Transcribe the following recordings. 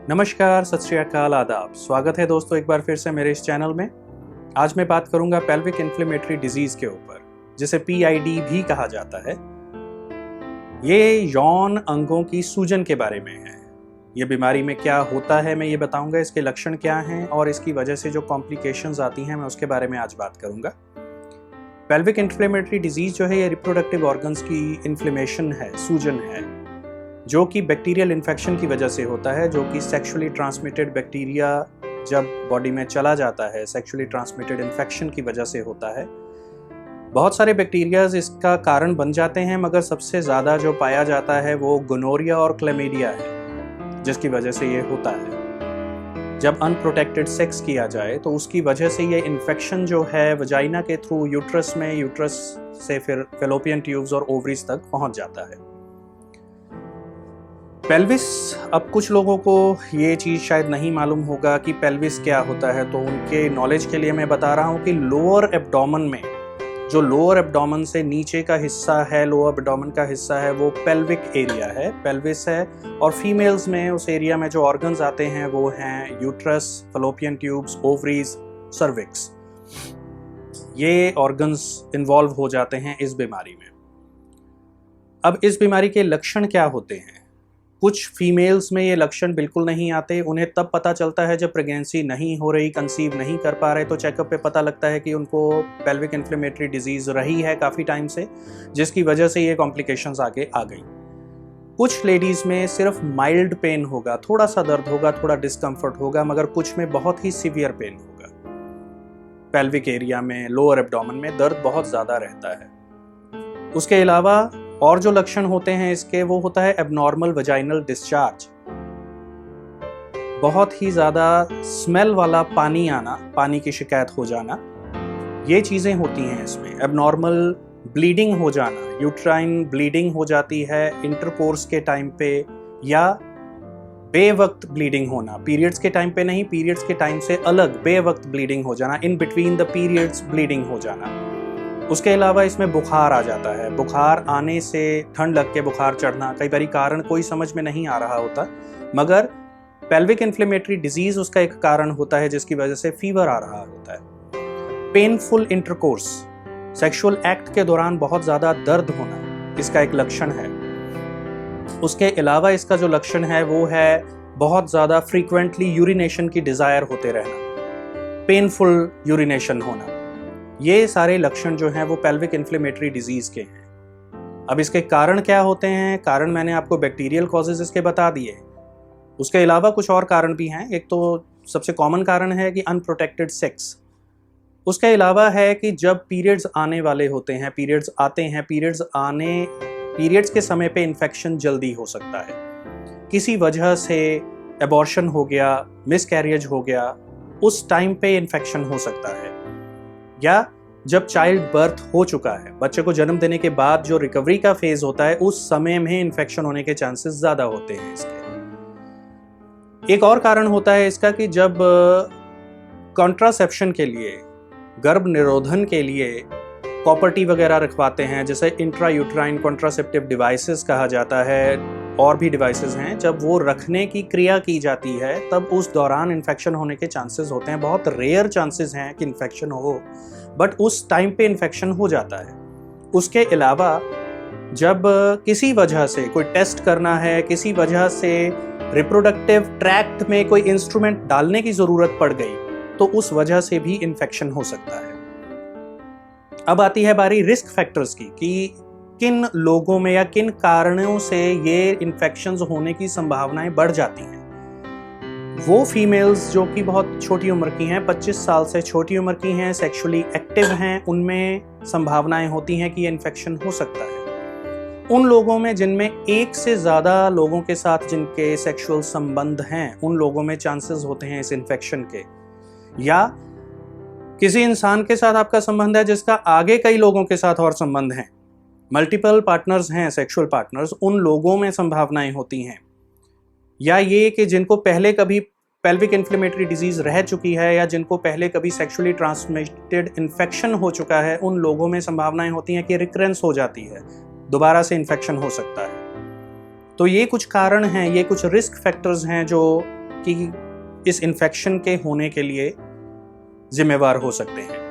नमस्कार, सत श्री अकाल, आदाब। स्वागत है दोस्तों एक बार फिर से मेरे इस चैनल में। आज मैं बात करूंगा पेल्विक इन्फ्लेमेटरी डिजीज के ऊपर, जिसे PID भी कहा जाता है। ये यौन अंगों की सूजन के बारे में है। ये बीमारी में क्या होता है मैं ये बताऊंगा, इसके लक्षण क्या हैं और इसकी वजह से जो कॉम्प्लिकेशंस आती हैं मैं उसके बारे में आज बात करूंगा। पेल्विक इन्फ्लेमेटरी डिजीज जो है ये रिप्रोडक्टिव ऑर्गन्स की इन्फ्लेमेशन है, सूजन है, जो कि बैक्टीरियल इन्फेक्शन की वजह से होता है, जो कि सेक्सुअली ट्रांसमिटेड बैक्टीरिया जब बॉडी में चला जाता है, सेक्सुअली ट्रांसमिटेड इन्फेक्शन की वजह से होता है। बहुत सारे बैक्टीरियाज इसका कारण बन जाते हैं, मगर सबसे ज़्यादा जो पाया जाता है वो गोनोरिया और क्लेमीडिया है, जिसकी वजह से ये होता है। जब अनप्रोटेक्टेड सेक्स किया जाए तो उसकी वजह से ये इन्फेक्शन जो है वजाइना के थ्रू यूट्रस में, यूट्रस से फिर फेलोपियन ट्यूब्स और ओवरीज तक पहुंच जाता है। पेल्विस, अब कुछ लोगों को ये चीज़ शायद नहीं मालूम होगा कि पेल्विस क्या होता है, तो उनके नॉलेज के लिए मैं बता रहा हूँ कि लोअर एब्डोमेन में, जो लोअर एब्डोमेन से नीचे का हिस्सा है, लोअर एब्डोमेन का हिस्सा है, वो पेल्विक एरिया है, पेल्विस है। और फीमेल्स में उस एरिया में जो ऑर्गन्स आते हैं वो हैं uterus, fallopian tubes, ovaries, cervix. ये ऑर्गन्स इन्वॉल्व हो जाते हैं इस बीमारी में। अब इस बीमारी के लक्षण क्या होते हैं? कुछ फीमेल्स में ये लक्षण बिल्कुल नहीं आते। उन्हें तब पता चलता है जब प्रेगनेंसी नहीं हो रही, कंसीव नहीं कर पा रहे, तो चेकअप पे पता लगता है कि उनको पेल्विक इन्फ्लेमेटरी डिजीज रही है काफ़ी टाइम से, जिसकी वजह से ये कॉम्प्लिकेशंस आगे आ गई। कुछ लेडीज़ में सिर्फ माइल्ड पेन होगा, थोड़ा सा दर्द होगा, थोड़ा डिस्कम्फर्ट होगा, मगर कुछ में बहुत ही सीवियर पेन होगा। पेल्विक एरिया में, लोअर एब्डोमेन में दर्द बहुत ज़्यादा रहता है। उसके अलावा और जो लक्षण होते हैं इसके, वो होता है एबनॉर्मल वजाइनल डिस्चार्ज, बहुत ही ज़्यादा स्मेल वाला पानी आना, पानी की शिकायत हो जाना, ये चीज़ें होती हैं इसमें। एबनॉर्मल ब्लीडिंग हो जाना, यूट्राइन ब्लीडिंग हो जाती है इंटरकोर्स के टाइम पे, या बेवक्त ब्लीडिंग होना, पीरियड्स के टाइम पे नहीं, पीरियड्स के टाइम से अलग बेवक्त ब्लीडिंग हो जाना, in between the periods bleeding हो जाना। उसके अलावा इसमें बुखार आ जाता है। बुखार आने से, ठंड लग के बुखार चढ़ना, कई बारी कारण कोई समझ में नहीं आ रहा होता, मगर पेल्विक इन्फ्लेमेटरी डिजीज उसका एक कारण होता है, जिसकी वजह से फीवर आ रहा होता है। पेनफुल इंटरकोर्स, सेक्सुअल एक्ट के दौरान बहुत ज़्यादा दर्द होना, इसका एक लक्षण है। उसके अलावा इसका जो लक्षण है वो है बहुत ज़्यादा फ्रीक्वेंटली यूरिनेशन की डिज़ायर होते रहना, पेनफुल यूरिनेशन होना। ये सारे लक्षण जो हैं वो पेल्विक इन्फ्लेमेटरी डिजीज के हैं। अब इसके कारण क्या होते हैं? कारण मैंने आपको बैक्टीरियल कॉजेज इसके बता दिए। उसके अलावा कुछ और कारण भी हैं। एक तो सबसे कॉमन कारण है कि अनप्रोटेक्टेड सेक्स। उसके अलावा है कि जब पीरियड्स आने वाले होते हैं, पीरियड्स आते हैं, पीरियड्स के समय पे इन्फेक्शन जल्दी हो सकता है। किसी वजह से एबॉर्शन हो गया, मिसकैरियज हो गया, उस टाइम पे इन्फेक्शन हो सकता है। या जब चाइल्ड बर्थ हो चुका है, बच्चे को जन्म देने के बाद जो रिकवरी का फेज होता है, उस समय में इन्फेक्शन होने के चांसेस ज़्यादा होते हैं इसके। एक और कारण होता है इसका कि जब कॉन्ट्रासेप्शन के लिए, गर्भ निरोधन के लिए कॉपर टी वगैरह रखवाते हैं, जैसे इंट्रा यूट्राइन कॉन्ट्रासेप्टिव डिवाइसेस कहा जाता है, और भी डिवाइसेस हैं, जब वो रखने की क्रिया की जाती है तब उस दौरान इन्फेक्शन होने के चांसेस होते हैं। बहुत रेयर चांसेस हैं कि इन्फेक्शन हो, बट उस टाइम पे इन्फेक्शन हो जाता है। उसके अलावा जब किसी वजह से कोई टेस्ट करना है, किसी वजह से रिप्रोडक्टिव ट्रैक्ट में कोई इंस्ट्रूमेंट डालने की ज़रूरत पड़ गई, तो उस वजह से भी इन्फेक्शन हो सकता है। अब आती है बारी रिस्क फैक्टर्स की, कि किन लोगों में या किन कारणों से ये इन्फेक्शंस होने की संभावनाएं बढ़ जाती हैं। वो फीमेल्स जो कि बहुत छोटी उम्र की हैं, 25 साल से छोटी उम्र की हैं, सेक्सुअली एक्टिव हैं, उनमें संभावनाएं होती हैं कि ये इन्फेक्शन हो सकता है। उन लोगों में जिनमें एक से ज़्यादा लोगों के साथ जिनके सेक्सुअल संबंध हैं, उन लोगों में चांसेस होते हैं इस इन्फेक्शन के। या किसी इंसान के साथ आपका संबंध है जिसका आगे कई लोगों के साथ और संबंध हैं, मल्टीपल पार्टनर्स हैं, सेक्सुअल पार्टनर्स, उन लोगों में संभावनाएं होती हैं। या ये कि जिनको पहले कभी पेल्विक इन्फ्लेमेटरी डिजीज रह चुकी है, या जिनको पहले कभी सेक्सुअली ट्रांसमिटेड इन्फेक्शन हो चुका है, उन लोगों में संभावनाएं होती हैं कि रिकरेंस हो जाती है, दोबारा से इन्फेक्शन हो सकता है। तो ये कुछ कारण हैं, ये कुछ रिस्क फैक्टर्स हैं जो कि इस इन्फेक्शन के होने के लिए जिम्मेवार हो सकते हैं।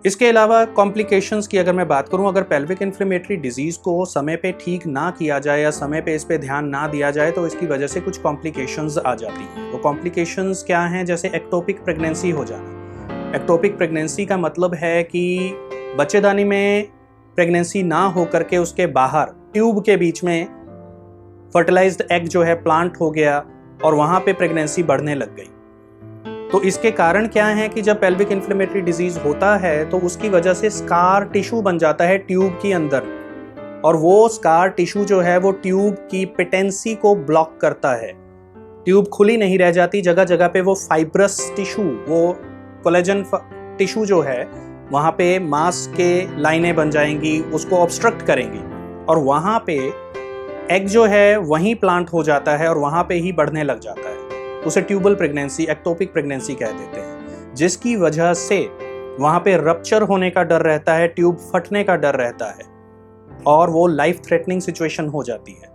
इसके अलावा कॉम्प्लिकेशंस की अगर मैं बात करूं, अगर पेल्विक इन्फ्लेमेटरी डिजीज़ को समय पे ठीक ना किया जाए या समय पे इस पे ध्यान ना दिया जाए तो इसकी वजह से कुछ कॉम्प्लिकेशंस आ जाती हैं। वो कॉम्प्लिकेशंस क्या हैं? जैसे एक्टोपिक प्रेगनेंसी हो जाना। एक्टोपिक प्रेगनेंसी का मतलब है कि बच्चेदानी में प्रेगनेंसी ना हो करके उसके बाहर ट्यूब के बीच में फर्टिलाइज्ड एग जो है प्लांट हो गया और वहाँ पे प्रेगनेंसी बढ़ने लग गई। तो इसके कारण क्या है कि जब पेल्विक इन्फ्लेमेटरी डिजीज होता है तो उसकी वजह से स्कार टिश्यू बन जाता है ट्यूब के अंदर, और वो स्कार टिश्यू जो है वो ट्यूब की पेटेंसी को ब्लॉक करता है। ट्यूब खुली नहीं रह जाती, जगह जगह पे वो फाइब्रस टिश्यू, वो कोलेजन टिश्यू जो है वहाँ पे मांस के लाइनें बन जाएंगी, उसको ऑब्स्ट्रक्ट करेंगी और वहाँ पे एग जो है वहीं प्लांट हो जाता है और वहाँ पे ही बढ़ने लग जाता है। उसे ट्यूबल प्रेगनेंसी, एक्टोपिक प्रेगनेंसी कह देते हैं, जिसकी वजह से वहाँ पे रप्चर होने का डर रहता है, ट्यूब फटने का डर रहता है और वो लाइफ थ्रेटनिंग सिचुएशन हो जाती है।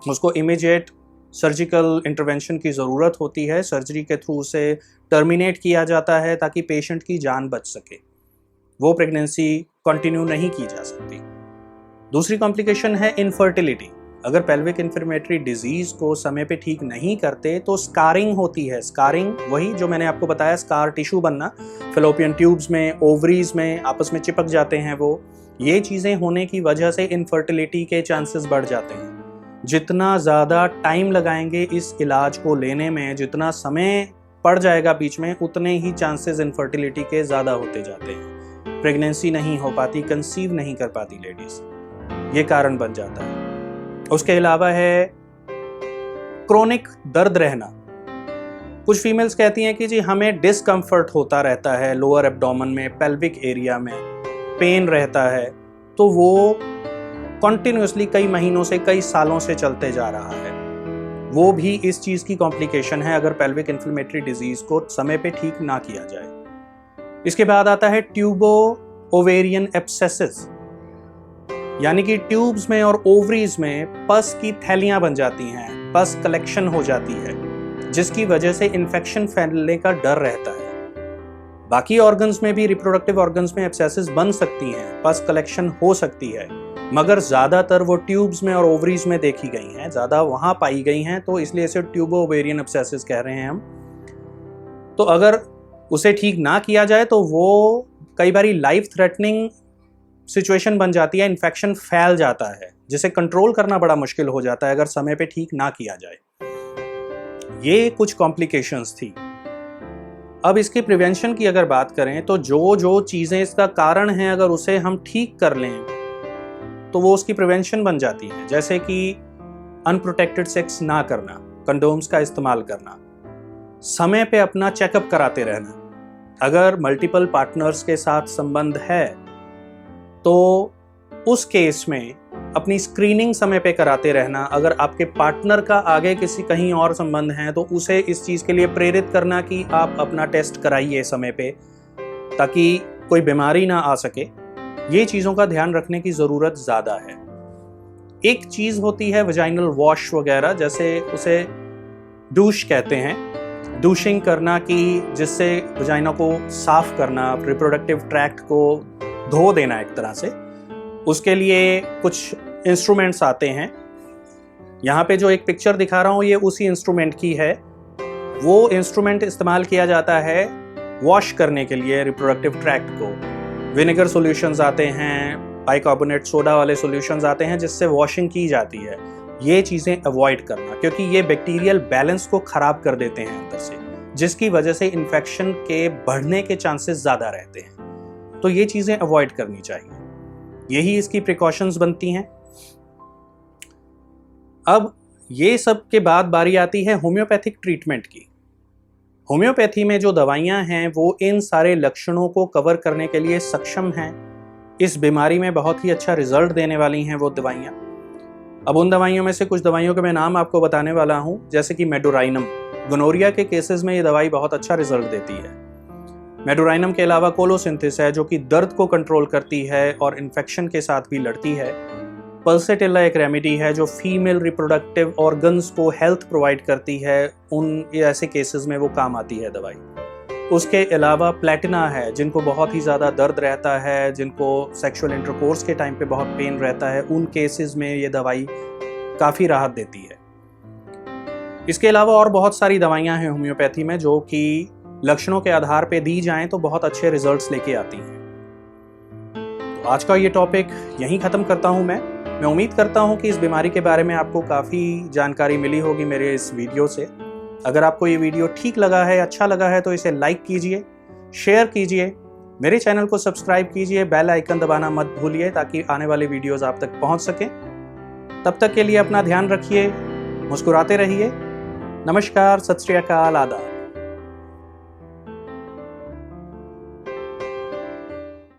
उसको इमीडिएट सर्जिकल इंटरवेंशन की ज़रूरत होती है, सर्जरी के थ्रू उसे टर्मिनेट किया जाता है ताकि पेशेंट की जान बच सके। वो प्रेगनेंसी कंटिन्यू नहीं की जा सकती। दूसरी कॉम्प्लिकेशन है इनफर्टिलिटी। अगर पेल्विक इन्फ्लेमेटरी डिजीज को समय पे ठीक नहीं करते तो स्कारिंग होती है। स्कारिंग वही जो मैंने आपको बताया, स्कार टिश्यू बनना, फेलोपियन ट्यूब्स में, ओवरीज में आपस में चिपक जाते हैं वो। ये चीज़ें होने की वजह से इनफर्टिलिटी के चांसेस बढ़ जाते हैं। जितना ज़्यादा टाइम लगाएंगे इस इलाज को लेने में, जितना समय पड़ जाएगा बीच में, उतने ही चांसेस इनफर्टिलिटी के ज़्यादा होते जाते हैं। प्रेगनेंसी नहीं हो पाती, कंसीव नहीं कर पाती लेडीज़, ये कारण बन जाता है। उसके अलावा है क्रोनिक दर्द रहना। कुछ फीमेल्स कहती हैं कि जी हमें डिस्कम्फर्ट होता रहता है लोअर एब्डोमेन में, पेल्विक एरिया में पेन रहता है, तो वो कॉन्टिन्यूसली कई महीनों से, कई सालों से चलते जा रहा है। वो भी इस चीज़ की कॉम्प्लिकेशन है अगर पेल्विक इन्फ्लेमेटरी डिजीज को समय पे ठीक ना किया जाए। इसके बाद आता है ट्यूबो ओवेरियन एब्सेसेस, यानी कि ट्यूब्स में और ओवरीज में पस की थैलियां बन जाती हैं, पस कलेक्शन हो जाती है, जिसकी वजह से इन्फेक्शन फैलने का डर रहता है। बाकी ऑर्गन्स में भी, रिप्रोडक्टिव ऑर्गन्स में एब्सेसेस बन सकती हैं, पस कलेक्शन हो सकती है, मगर ज़्यादातर वो ट्यूब्स में और ओवरीज में देखी गई हैं, ज़्यादा वहाँ पाई गई हैं, तो इसलिए इसे ट्यूबो ओवेरियन एब्सेसेस कह रहे हैं हम। तो अगर उसे ठीक ना किया जाए तो वो कई बारी लाइफ थ्रेटनिंग सिचुएशन बन जाती है, इन्फेक्शन फैल जाता है, जिसे कंट्रोल करना बड़ा मुश्किल हो जाता है अगर समय पे ठीक ना किया जाए। ये कुछ कॉम्प्लिकेशंस थी। अब इसके प्रिवेंशन की अगर बात करें तो जो जो चीज़ें इसका कारण हैं अगर उसे हम ठीक कर लें तो वो उसकी प्रिवेंशन बन जाती है। जैसे कि अनप्रोटेक्टेड सेक्स ना करना, कंडोम्स का इस्तेमाल करना, समय पे अपना चेकअप कराते रहना। अगर मल्टीपल पार्टनर्स के साथ संबंध है तो उस केस में अपनी स्क्रीनिंग समय पे कराते रहना। अगर आपके पार्टनर का आगे किसी कहीं और संबंध है तो उसे इस चीज़ के लिए प्रेरित करना कि आप अपना टेस्ट कराइए समय पे, ताकि कोई बीमारी ना आ सके। ये चीज़ों का ध्यान रखने की ज़रूरत ज़्यादा है। एक चीज़ होती है वजाइनल वॉश वगैरह, जैसे उसे डूश कहते हैं, डूशिंग करना, कि जिससे वजाइना को साफ करना, रिप्रोडक्टिव ट्रैक्ट को धो देना एक तरह से। उसके लिए कुछ इंस्ट्रूमेंट्स आते हैं। यहाँ पे जो एक पिक्चर दिखा रहा हूँ ये उसी इंस्ट्रूमेंट की है। वो इंस्ट्रूमेंट इस्तेमाल किया जाता है वॉश करने के लिए रिप्रोडक्टिव ट्रैक्ट को। विनेगर सॉल्यूशंस आते हैं, बाइकार्बोनेट सोडा वाले सॉल्यूशंस आते हैं जिससे वॉशिंग की जाती है। ये चीज़ें अवॉइड करना, क्योंकि ये बैक्टीरियल बैलेंस को ख़राब कर देते हैं अंदर से, जिसकी वजह से इन्फेक्शन के बढ़ने के चांसेस ज़्यादा रहते हैं। तो ये चीज़ें अवॉइड करनी चाहिए। यही इसकी प्रिकॉशंस बनती हैं। अब ये सब के बाद बारी आती है होम्योपैथिक ट्रीटमेंट की। होम्योपैथी में जो दवाइयाँ हैं वो इन सारे लक्षणों को कवर करने के लिए सक्षम हैं। इस बीमारी में बहुत ही अच्छा रिजल्ट देने वाली हैं वो दवाइयाँ। अब उन दवाइयों में से कुछ दवाइयों के मैं नाम आपको बताने वाला हूँ, जैसे कि मेडोराइनम। गोनोरिया के केसेस में ये दवाई बहुत अच्छा रिजल्ट देती है। मेडोराइनम के अलावा कोलोसिंथिस है जो कि दर्द को कंट्रोल करती है और इन्फेक्शन के साथ भी लड़ती है। पल्सेटिला एक रेमेडी है जो फीमेल रिप्रोडक्टिव ऑर्गन्स को हेल्थ प्रोवाइड करती है, उन ऐसे केसेस में वो काम आती है दवाई। उसके अलावा प्लेटिना है, जिनको बहुत ही ज़्यादा दर्द रहता है, जिनको सेक्सुअल इंटरकोर्स के टाइम पे बहुत पेन रहता है, उन केसेस में ये दवाई काफ़ी राहत देती है। इसके अलावा और बहुत सारी दवाइयाँ हैं होम्योपैथी में जो कि लक्षणों के आधार पे दी जाएं तो बहुत अच्छे रिजल्ट्स लेके आती हैं। तो आज का ये टॉपिक यहीं ख़त्म करता हूँ मैं उम्मीद करता हूँ कि इस बीमारी के बारे में आपको काफ़ी जानकारी मिली होगी मेरे इस वीडियो से। अगर आपको ये वीडियो ठीक लगा है, अच्छा लगा है तो इसे लाइक कीजिए, शेयर कीजिए, मेरे चैनल को सब्सक्राइब कीजिए, बेल आइकन दबाना मत भूलिए ताकि आने वाले वीडियोस आप तक पहुंच सकें। तब तक के लिए अपना ध्यान रखिए, मुस्कुराते रहिए। नमस्कार, सत श्री अकाल, आदाब।